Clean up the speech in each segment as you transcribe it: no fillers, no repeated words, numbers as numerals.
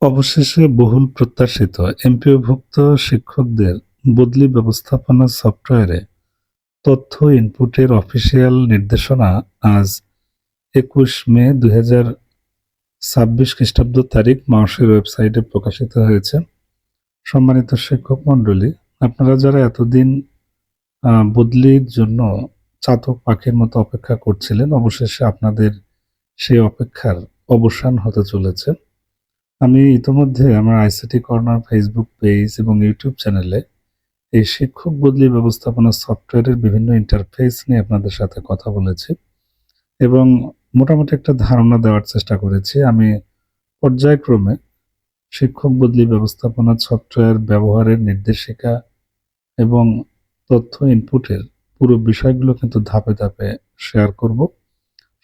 অবশেষে বহুল প্রত্যাশিত এমপিওভুক্ত শিক্ষকদের বদলি ব্যবস্থাপনা সফটওয়্যারে তথ্য ইনপুটের অফিসিয়াল নির্দেশনা আজ ২১ মে ২০২৬ খ্রিস্টাব্দ তারিখ মাওসের ওয়েবসাইটে প্রকাশিত হয়েছে। সম্মানিত শিক্ষক মণ্ডলী, আপনারা যারা এতদিন বদলির জন্য চাতক পাখির মতো অপেক্ষা করছিলেন, অবশেষে আপনাদের সেই অপেক্ষার অবসান হতে চলেছে। আমি ইতোমধ্যে আমার আইসিটি কর্নার ফেসবুক পেজ এবং ইউটিউব চ্যানেলে এই শিক্ষক বদলি ব্যবস্থাপনা সফটওয়্যারের বিভিন্ন ইন্টারফেস নিয়ে আপনাদের সাথে কথা বলেছি এবং মোটামুটি একটা ধারণা দেওয়ার চেষ্টা করেছি। আমি পর্যায়ক্রমে শিক্ষক বদলি ব্যবস্থাপনা সফটওয়্যার ব্যবহারের নির্দেশিকা এবং তথ্য ইনপুটের পুরো বিষয়গুলো কিন্তু ধাপে ধাপে শেয়ার করব।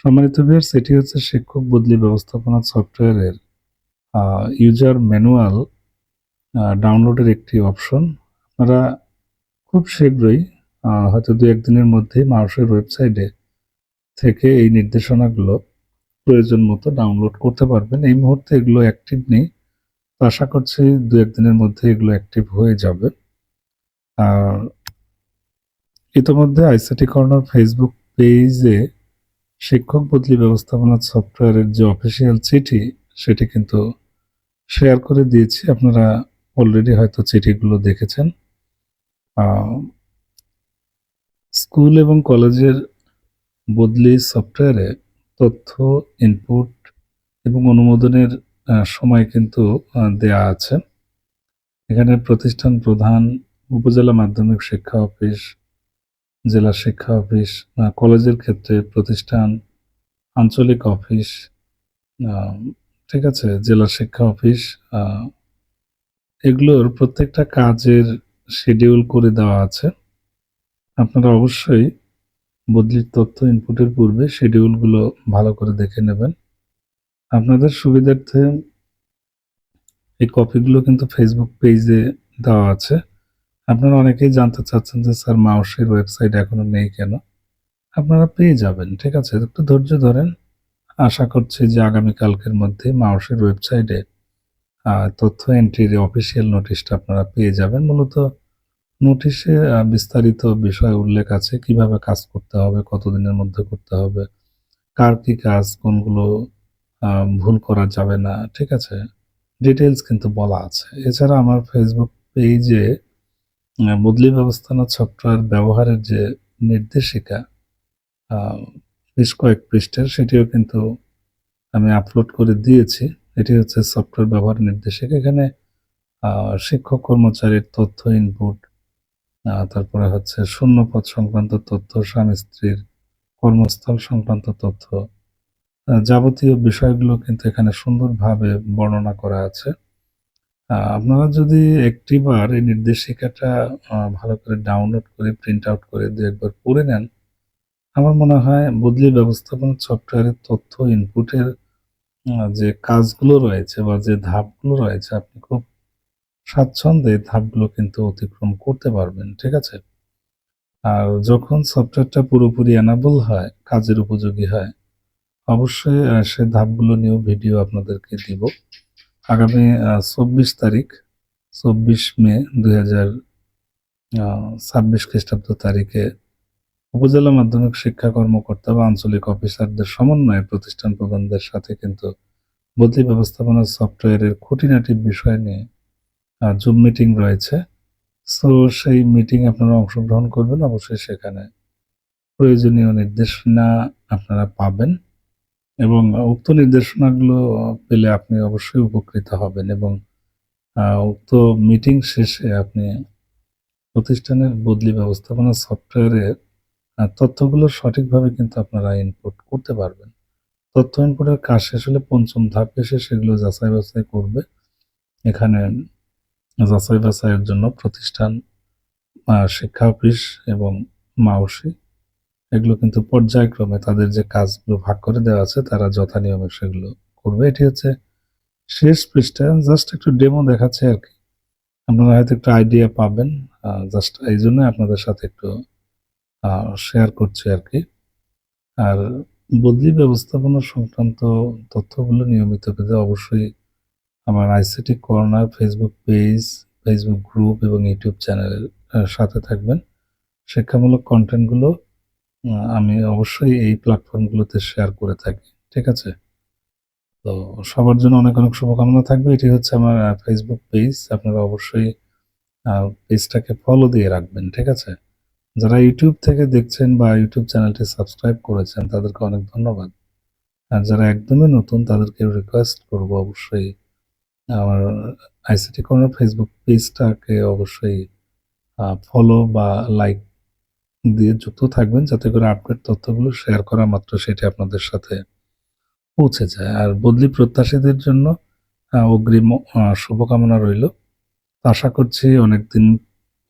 সম্মানিত ভিউয়ার্স, এটি হচ্ছে শিক্ষক বদলি ব্যবস্থাপনা সফটওয়্যারের ইউজার ম্যানুয়াল ডাউনলোডের একটি অপশন। আপনারা খুব শীঘ্রই হয়তো ২-১ দিনের মধ্যেই মাউসের ওয়েবসাইটে থেকে এই নির্দেশনাগুলো প্রয়োজন মতো ডাউনলোড করতে পারবেন। এই মুহূর্তে এগুলো অ্যাক্টিভ নেই। তো আশা করছি ২-১ দিনের মধ্যে এগুলো অ্যাক্টিভ হয়ে যাবে। আর ইতোমধ্যে আইসিটি কর্নার ফেসবুক পেজে শিক্ষক বদলি ব্যবস্থাপনা সফটওয়্যারের যে অফিসিয়াল চিঠি, সেটি কিন্তু শেয়ার করে দিয়েছি। আপনারা অলরেডি হয়তো চিঠিগুলো দেখেছেন। আ স্কুল এবং কলেজের বদলি সফটওয়্যারে তথ্য ইনপুট এবং অনুমোদনের সময় কিন্তু দেয়া আছে। এখানে প্রতিষ্ঠান প্রধান, উপজেলা মাধ্যমিক শিক্ষা অফিস, জেলা শিক্ষা অফিস, কলেজের ক্ষেত্রে প্রতিষ্ঠান, আঞ্চলিক অফিস, আ ঠিক আছে? জেলা শিক্ষা অফিস, আ এগুলোর প্রত্যেকটা কাজের শিডিউল করে দেওয়া আছে। আপনারা অবশ্যই বদলির তথ্য ইনপুটের পূর্বে শিডিউলগুলো ভালো করে দেখে নেবেন। আপনাদের সুবিধার্থে এই কপিগুলো কিন্তু ফেসবুক পেজে দেওয়া আছে। আপনারা অনেকেই জানতে চাচ্ছেন যে স্যার মাউসের ওয়েবসাইট এখনো নেই কেন? আপনারা পেয়ে যাবেন, ঠিক আছে? একটু ধৈর্য ধরেন। আশা করছি যে আগামীকালকের মধ্যে মাউসের ওয়েবসাইটে তথ্য এন্ট্রির অফিসিয়াল নোটিশটা আপনারা পেয়ে যাবেন। মূলত নোটিশে বিস্তারিত বিষয় উল্লেখ আছে, কিভাবে কাজ করতে হবে, কতদিনের মধ্যে করতে হবে, কার কি কাজ, কোনগুলো আ ভুল করা যাবে না, ঠিক আছে? ডিটেইলস কিন্তু বলা আছে। এছাড়া আমার ফেসবুক পেইজে বদলি ব্যবস্থাপনা সফটওয়্যার ব্যবহারের যে নির্দেশিকা আ বেশ কয়েক পৃষ্ঠার, সেটিও কিন্তু আমি আপলোড করে দিয়েছি। এটি হচ্ছে সফটওয়্যার ব্যবহার নির্দেশিকা। এখানে আ শিক্ষক কর্মচারীর তথ্য ইনপুট, তারপরে হচ্ছে শূন্যপদ সংক্রান্ত তথ্য, স্বামী-স্ত্রীর কর্মস্থল সংক্রান্ত তথ্য, যাবতীয় বিষয়গুলো কিন্তু এখানে সুন্দরভাবে বর্ণনা করা আছে। আপনারা যদি একটিবার এই নির্দেশিকাটা ভালো করে ডাউনলোড করে প্রিন্ট আউট করে ২-১ বার পড়ে নেন, আমার মনে হয় বদলি ব্যবস্থাপনা সফটওয়্যারের তথ্য ইনপুটের যে কাজগুলো রয়েছে বা যে ধাপগুলো রয়েছে, আপনি খুব স্বাচ্ছন্দ্যে এই ধাপগুলো কিন্তু অতিক্রম করতে পারবেন। ঠিক আছে? আর যখন সফটওয়্যারটা পুরোপুরি এনাবল হয়, কাজের উপযোগী হয়, অবশ্যই সে ধাপগুলো নিয়েও ভিডিও আপনাদেরকে দিব। আগামী ২৪ তারিখ, ২৪ মে ২০২৬ খ্রিস্টাব্দ তারিখে উপজেলা মাধ্যমিক শিক্ষা কর্মকর্তা বা আঞ্চলিক অফিসারদের সমন্বয়ে প্রতিষ্ঠান প্রধানদের সাথে কিন্তু বদলি ব্যবস্থাপনা সফটওয়্যারের খুঁটিনাটি বিষয় নিয়ে জুম মিটিং রয়েছে। সো সেই মিটিংয়ে আপনারা অংশগ্রহণ করবেন। অবশ্যই সেখানে প্রয়োজনীয় নির্দেশনা আপনারা পাবেন এবং উক্ত নির্দেশনাগুলো পেলে আপনি অবশ্যই উপকৃত হবেন এবং উক্ত মিটিং শেষে আপনি প্রতিষ্ঠানের বদলি ব্যবস্থাপনা সফটওয়্যারের তথ্যগুলো সঠিকভাবে কিন্তু আপনারা ইনপুট করতে পারবেন। তথ্য ইনপুটের কাজ শেষ হলে ৫ম ধাপে এসে সেগুলো যাচাই-বাছাই করবে। এখানে যাচাই-বাছাইয়ের জন্য প্রতিষ্ঠান, শিক্ষা অফিস এবং মাওসি, এগুলো কিন্তু পর্যায়ক্রমে তাদের যে কাজগুলো ভাগ করে দেওয়া আছে, তারা যথানিয়মে সেগুলো করবে। এটি হচ্ছে শেষ পৃষ্ঠা। জাস্ট একটু ডেমো দেখাচ্ছি আরকি। আপনারা হয়তো একটু আইডিয়া পাবেন। জাস্ট এইজন্যই আপনাদের সাথে একটু শেয়ার করছি আরকি। আর বদলি ব্যবস্থাপনা সংক্রান্ত তথ্যগুলো নিয়মিত পেতে অবশ্যই আমার ICT corner Facebook page, Facebook group এবং ইউটিউব চ্যানেলের সাথে থাকবেন। শিক্ষামূলক কনটেন্টগুলো আমি অবশ্যই এই প্ল্যাটফর্মগুলোতে শেয়ার করে থাকি। ঠিক আছে? তো সবার জন্য অনেক, অনেক শুভকামনা থাকবে। এটি হচ্ছে আমার ফেসবুক পেজ। আপনারা অবশ্যই পেজটাকে ফলো দিয়ে রাখবেন। ঠিক আছে? যারা ইউটিউব থেকে দেখছেন বা ইউটিউব চ্যানেলটি সাবস্ক্রাইব করেছেন তাদেরকে অনেক ধন্যবাদ। আর যারা একদমই নতুন তাদেরকে রিকোয়েস্ট করব অবশ্যই আমার আইসিটি কর্নার ফেসবুক পেজটাকে অবশ্যই ফলো বা লাইক দিয়ে যুক্ত থাকবেন যাতে করে আপডেট তথ্যগুলো শেয়ার করা মাত্র সেটি আপনাদের সাথে পৌঁছে যায়। আর বদলি প্রত্যাশীদের জন্য অগ্রিম শুভকামনা রইল। আশা করছি অনেকদিন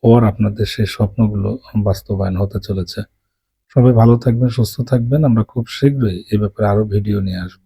পর আপনাদের সেই স্বপ্নগুলো বাস্তবায়ন হতে চলেছে। সবাই ভালো থাকবেন, সুস্থ থাকবেন। আমরা খুব শীঘ্রই এ ব্যাপারে আরো ভিডিও নিয়ে আসব।